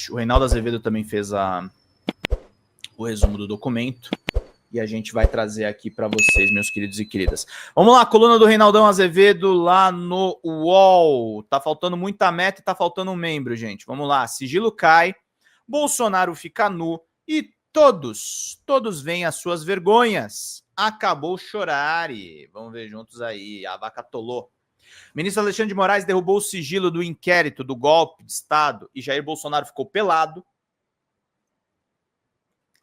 o Reinaldo Azevedo também fez o resumo do documento e a gente vai trazer aqui para vocês, meus queridos e queridas. Vamos lá, coluna do Reinaldão Azevedo lá no UOL. Tá faltando muita meta e tá faltando um membro, gente. Vamos lá, sigilo cai, Bolsonaro fica nu e todos veem as suas vergonhas. Acabou chorar. Vamos ver juntos aí, a vaca atolou. Ministro Alexandre de Moraes derrubou o sigilo do inquérito do golpe de Estado e Jair Bolsonaro ficou pelado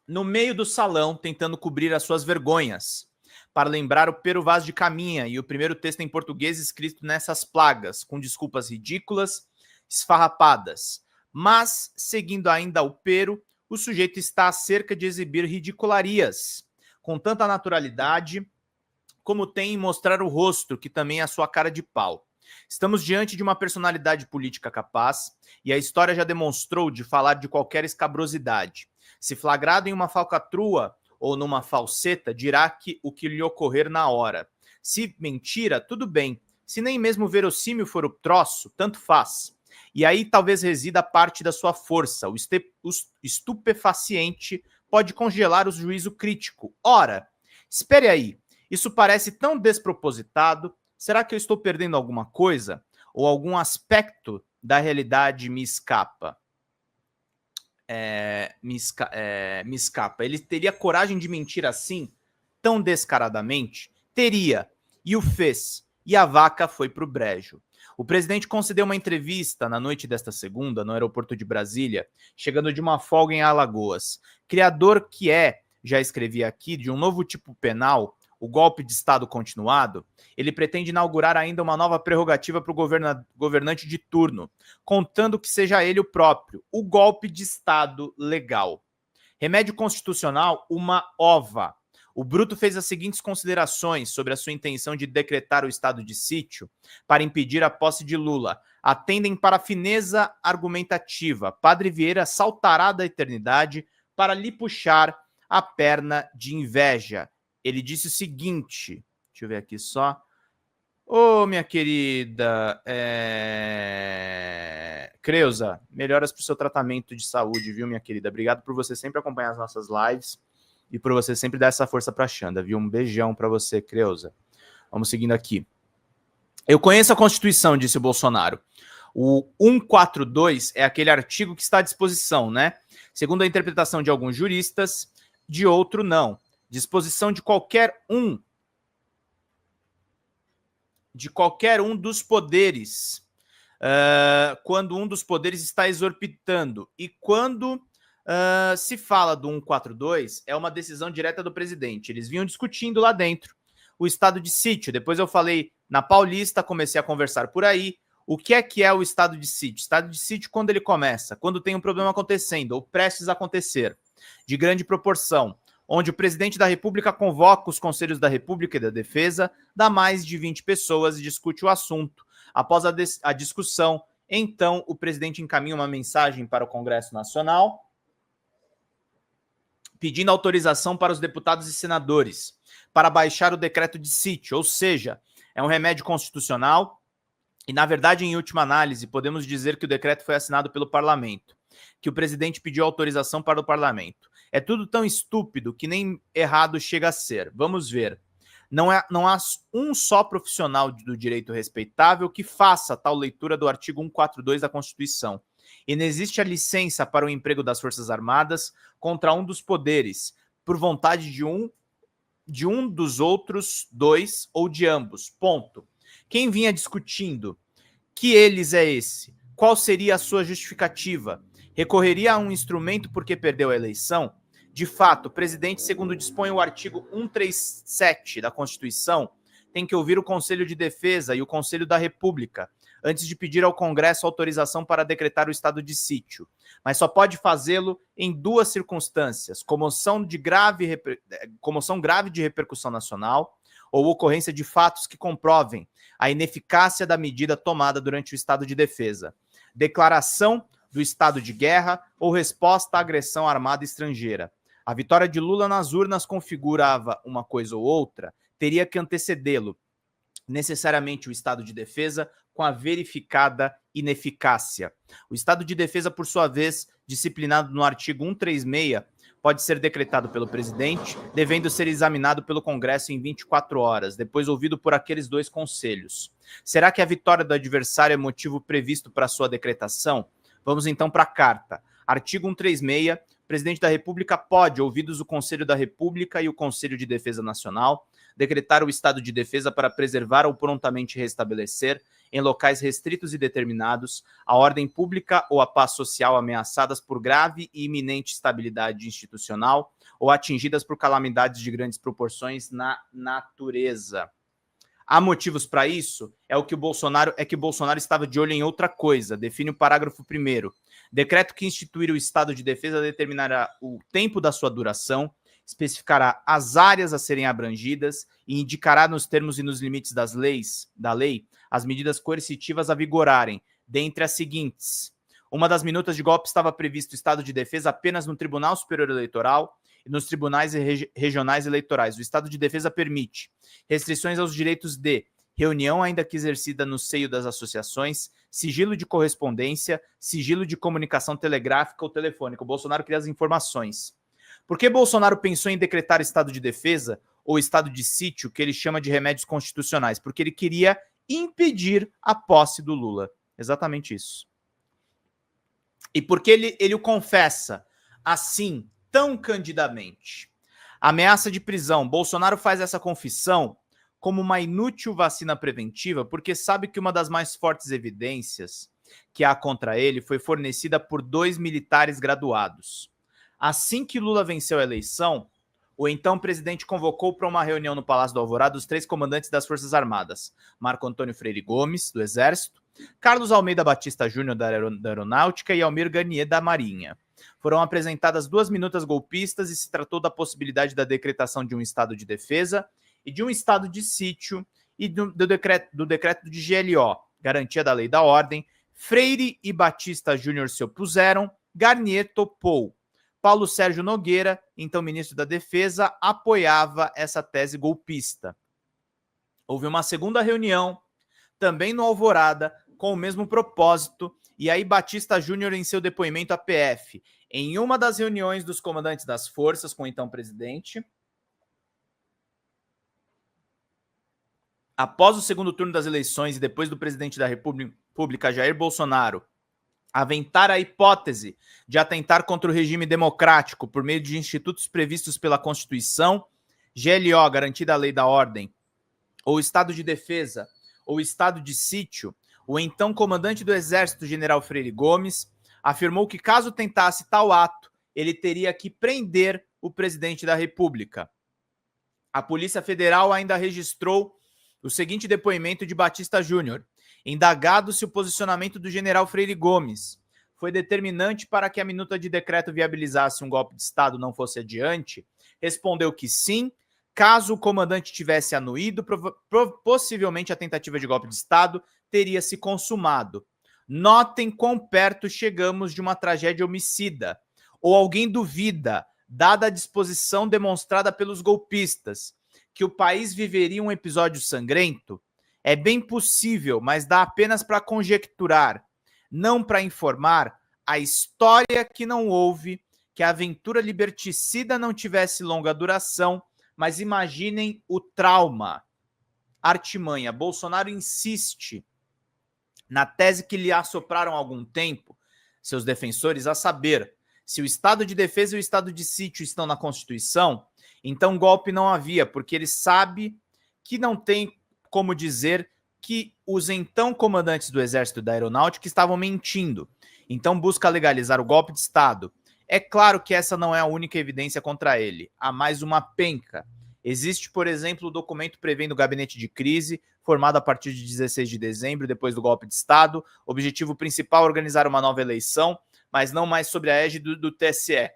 no meio do salão, tentando cobrir as suas vergonhas, para lembrar o Pero Vaz de Caminha e o primeiro texto em português escrito nessas plagas, com desculpas ridículas, esfarrapadas. Mas, seguindo ainda o Pero, o sujeito está cerca de exibir ridicularias, com tanta naturalidade como tem em mostrar o rosto, que também é a sua cara de pau. Estamos diante de uma personalidade política capaz, e a história já demonstrou de falar de qualquer escabrosidade. Se flagrado em uma falcatrua ou numa falseta, dirá que o que lhe ocorrer na hora. Se mentira, tudo bem. Se nem mesmo verossímil for o troço, tanto faz. E aí talvez resida parte da sua força. O estupefaciente pode congelar o juízo crítico. Ora, espere aí. Isso parece tão despropositado. Será que eu estou perdendo alguma coisa? Ou algum aspecto da realidade me escapa? Me escapa. Ele teria coragem de mentir assim, tão descaradamente? Teria. E o fez. E a vaca foi pro brejo. O presidente concedeu uma entrevista na noite desta segunda, no aeroporto de Brasília, chegando de uma folga em Alagoas. Criador que já escrevi aqui, de um novo tipo penal, o golpe de Estado continuado, ele pretende inaugurar ainda uma nova prerrogativa para o governante de turno, contando que seja ele o próprio, o golpe de Estado legal. Remédio constitucional, uma ova. O Bruto fez as seguintes considerações sobre a sua intenção de decretar o estado de sítio para impedir a posse de Lula. Atendem para a fineza argumentativa. Padre Vieira saltará da eternidade para lhe puxar a perna de inveja. Ele disse o seguinte, deixa eu ver aqui só. Ô, minha querida Creuza, melhoras para o seu tratamento de saúde, viu, minha querida? Obrigado por você sempre acompanhar as nossas lives e por você sempre dar essa força para a Xanda, viu? Um beijão para você, Creuza. Vamos seguindo aqui. Eu conheço a Constituição, disse o Bolsonaro. O 142 é aquele artigo que está à disposição, né? Segundo a interpretação de alguns juristas, de outro não. Disposição de qualquer um dos poderes, quando um dos poderes está exorbitando. E quando se fala do 142, é uma decisão direta do presidente. Eles vinham discutindo lá dentro o estado de sítio. Depois eu falei na Paulista, comecei a conversar por aí. O que é o estado de sítio? Estado de sítio, quando ele começa? Quando tem um problema acontecendo, ou prestes a acontecer, de grande proporção, onde o presidente da República convoca os Conselhos da República e da Defesa, dá mais de 20 pessoas e discute o assunto. Após a discussão, então, o presidente encaminha uma mensagem para o Congresso Nacional, pedindo autorização para os deputados e senadores para baixar o decreto de sítio, ou seja, é um remédio constitucional e, na verdade, em última análise, podemos dizer que o decreto foi assinado pelo parlamento, que o presidente pediu autorização para o parlamento. É tudo tão estúpido que nem errado chega a ser. Vamos ver. Não há um só profissional do direito respeitável que faça tal leitura do artigo 142 da Constituição. E não existe a licença para o emprego das Forças Armadas contra um dos poderes, por vontade de um dos outros dois ou de ambos. Ponto. Quem vinha discutindo que eles é esse? Qual seria a sua justificativa? Recorreria a um instrumento porque perdeu a eleição? De fato, o presidente, segundo dispõe o artigo 137 da Constituição, tem que ouvir o Conselho de Defesa e o Conselho da República antes de pedir ao Congresso autorização para decretar o estado de sítio. Mas só pode fazê-lo em duas circunstâncias: comoção grave de repercussão nacional ou ocorrência de fatos que comprovem a ineficácia da medida tomada durante o estado de defesa, declaração do estado de guerra ou resposta à agressão armada estrangeira. A vitória de Lula nas urnas configurava uma coisa ou outra, teria que antecedê-lo necessariamente o estado de defesa com a verificada ineficácia. O estado de defesa, por sua vez, disciplinado no artigo 136, pode ser decretado pelo presidente, devendo ser examinado pelo Congresso em 24 horas, depois ouvido por aqueles dois conselhos. Será que a vitória do adversário é motivo previsto para sua decretação? Vamos então para a carta. Artigo 136, o presidente da República pode, ouvidos o Conselho da República e o Conselho de Defesa Nacional, decretar o estado de defesa para preservar ou prontamente restabelecer, em locais restritos e determinados, a ordem pública ou a paz social ameaçadas por grave e iminente instabilidade institucional ou atingidas por calamidades de grandes proporções na natureza. Há motivos para isso? Que o Bolsonaro estava de olho em outra coisa. Define o parágrafo 1º. Decreto que instituir o estado de defesa determinará o tempo da sua duração, especificará as áreas a serem abrangidas e indicará nos termos e nos limites da lei as medidas coercitivas a vigorarem, dentre as seguintes. Uma das minutas de golpe estava previsto o estado de defesa apenas no Tribunal Superior Eleitoral e nos tribunais regionais eleitorais. O estado de defesa permite restrições aos direitos de reunião, ainda que exercida no seio das associações, sigilo de correspondência, sigilo de comunicação telegráfica ou telefônica. O Bolsonaro queria as informações. Por que Bolsonaro pensou em decretar estado de defesa ou estado de sítio, que ele chama de remédios constitucionais? Porque ele queria impedir a posse do Lula. Exatamente isso. E porque ele o confessa assim, tão candidamente. Ameaça de prisão. Bolsonaro faz essa confissão como uma inútil vacina preventiva, porque sabe que uma das mais fortes evidências que há contra ele foi fornecida por 2 militares graduados. Assim que Lula venceu a eleição, o então presidente convocou para uma reunião no Palácio do Alvorada os 3 comandantes das Forças Armadas, Marco Antônio Freire Gomes, do Exército, Carlos Almeida Batista Júnior, da Aeronáutica, e Almir Garnier, da Marinha. Foram apresentadas 2 minutas golpistas e se tratou da possibilidade da decretação de um estado de defesa e de um estado de sítio e do decreto de GLO, garantia da lei e da ordem. Freire e Batista Júnior se opuseram, Garnier topou. Paulo Sérgio Nogueira, então ministro da Defesa, apoiava essa tese golpista. Houve uma segunda reunião, também no Alvorada, com o mesmo propósito, e aí Batista Júnior, em seu depoimento à PF, em uma das reuniões dos comandantes das forças com o então presidente, após o segundo turno das eleições e depois do presidente da República, Jair Bolsonaro, aventar a hipótese de atentar contra o regime democrático por meio de institutos previstos pela Constituição, GLO, garantida a lei da ordem, ou estado de defesa, ou estado de sítio, o então comandante do Exército, general Freire Gomes, afirmou que caso tentasse tal ato, ele teria que prender o presidente da República. A Polícia Federal ainda registrou o seguinte depoimento de Batista Júnior: indagado se o posicionamento do general Freire Gomes foi determinante para que a minuta de decreto viabilizasse um golpe de Estado não fosse adiante, respondeu que sim. Caso o comandante tivesse anuído, possivelmente a tentativa de golpe de Estado teria se consumado. Notem quão perto chegamos de uma tragédia homicida. Ou alguém duvida, dada a disposição demonstrada pelos golpistas, que o país viveria um episódio sangrento? É bem possível, mas dá apenas para conjecturar, não para informar. A história que não houve, que a aventura liberticida não tivesse longa duração, mas imaginem o trauma. Artimanha. Bolsonaro insiste na tese que lhe assopraram há algum tempo seus defensores, a saber, se o estado de defesa e o estado de sítio estão na Constituição, então golpe não havia, porque ele sabe que não tem como dizer que os então comandantes do Exército e da Aeronáutica estavam mentindo. Então busca legalizar o golpe de Estado. É claro que essa não é a única evidência contra ele. Há mais uma penca. Existe, por exemplo, o documento prevendo o gabinete de crise, formado a partir de 16 de dezembro, depois do golpe de Estado. Objetivo principal, organizar uma nova eleição, mas não mais sobre a égide do TSE.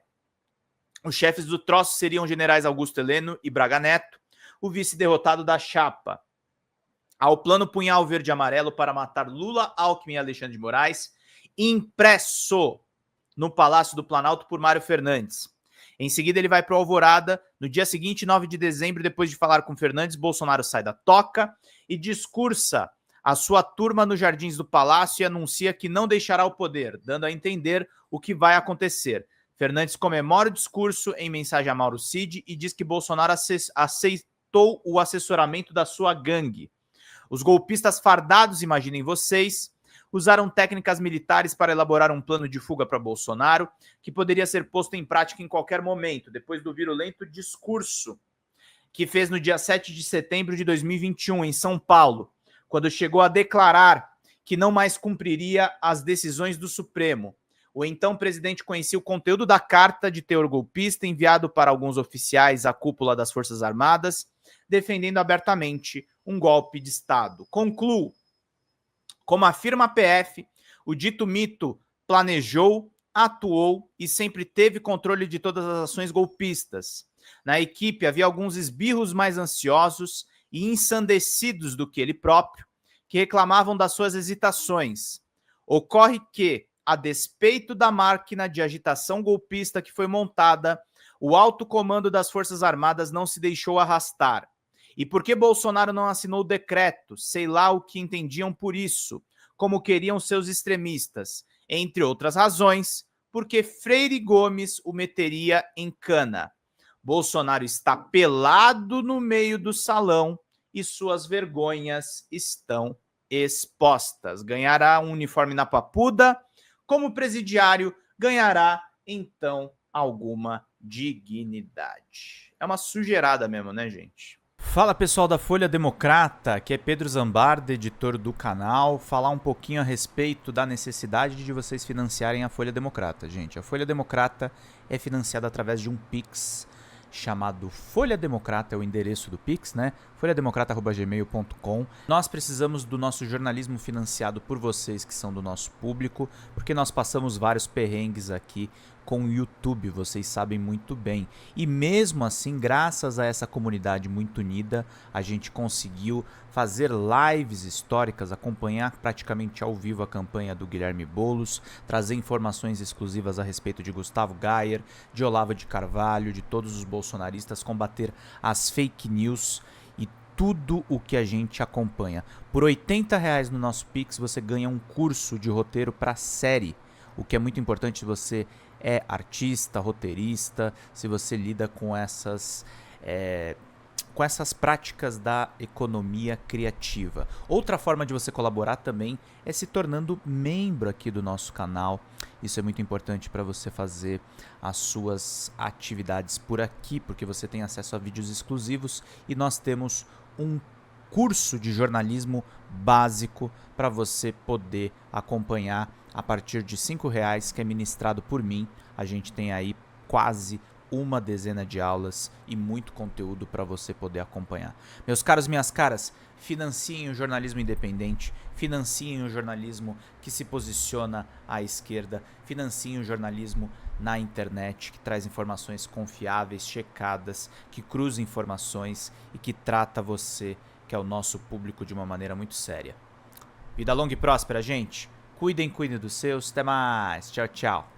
Os chefes do troço seriam generais Augusto Heleno e Braga Neto, o vice derrotado da chapa. Ao plano punhal verde e amarelo para matar Lula, Alckmin e Alexandre de Moraes, impresso no Palácio do Planalto por Mário Fernandes. Em seguida, ele vai para o Alvorada. No dia seguinte, 9 de dezembro, depois de falar com Fernandes, Bolsonaro sai da toca e discursa a sua turma nos jardins do palácio e anuncia que não deixará o poder, dando a entender o que vai acontecer. Fernandes comemora o discurso em mensagem a Mauro Cid e diz que Bolsonaro aceitou o assessoramento da sua gangue. Os golpistas fardados, imaginem vocês, usaram técnicas militares para elaborar um plano de fuga para Bolsonaro, que poderia ser posto em prática em qualquer momento, depois do virulento discurso que fez no dia 7 de setembro de 2021, em São Paulo, quando chegou a declarar que não mais cumpriria as decisões do Supremo. O então presidente conhecia o conteúdo da carta de teor golpista enviado para alguns oficiais à cúpula das Forças Armadas, defendendo abertamente um golpe de Estado. Concluo. Como afirma a PF, o dito mito planejou, atuou e sempre teve controle de todas as ações golpistas. Na equipe havia alguns esbirros mais ansiosos e ensandecidos do que ele próprio, que reclamavam das suas hesitações. Ocorre que, a despeito da máquina de agitação golpista que foi montada, o alto comando das Forças Armadas não se deixou arrastar. E por que Bolsonaro não assinou o decreto? Sei lá o que entendiam por isso, como queriam seus extremistas. Entre outras razões, porque Freire Gomes o meteria em cana. Bolsonaro está pelado no meio do salão e suas vergonhas estão expostas. Ganhará um uniforme na papuda, como presidiário, ganhará, então, alguma dignidade. É uma sujeirada mesmo, né, gente? Fala, pessoal da Folha Democrata, que é Pedro Zambarda, editor do canal, falar um pouquinho a respeito da necessidade de vocês financiarem a Folha Democrata. Gente, a Folha Democrata é financiada através de um Pix chamado Folha Democrata, é o endereço do Pix, né? folhademocrata@gmail.com. Nós precisamos do nosso jornalismo financiado por vocês que são do nosso público, porque nós passamos vários perrengues aqui com o YouTube, vocês sabem muito bem. E mesmo assim, graças a essa comunidade muito unida, a gente conseguiu fazer lives históricas, acompanhar praticamente ao vivo a campanha do Guilherme Boulos, trazer informações exclusivas a respeito de Gustavo Gayer, de Olavo de Carvalho, de todos os bolsonaristas, combater as fake news e tudo o que a gente acompanha. Por R$80 no nosso Pix você ganha um curso de roteiro para série, o que é muito importante se você é artista, roteirista, se você lida com essas práticas da economia criativa. Outra forma de você colaborar também é se tornando membro aqui do nosso canal. Isso é muito importante para você fazer as suas atividades por aqui, porque você tem acesso a vídeos exclusivos e nós temos um curso de jornalismo básico para você poder acompanhar a partir de R$5, que é ministrado por mim. A gente tem aí quase uma dezena de aulas e muito conteúdo para você poder acompanhar. Meus caros, minhas caras, financiem o jornalismo independente, financiem o jornalismo que se posiciona à esquerda, financiem o jornalismo na internet, que traz informações confiáveis, checadas, que cruza informações e que trata você, que é o nosso público, de uma maneira muito séria. Vida longa e próspera, gente. Cuidem dos seus. Até mais. Tchau, tchau.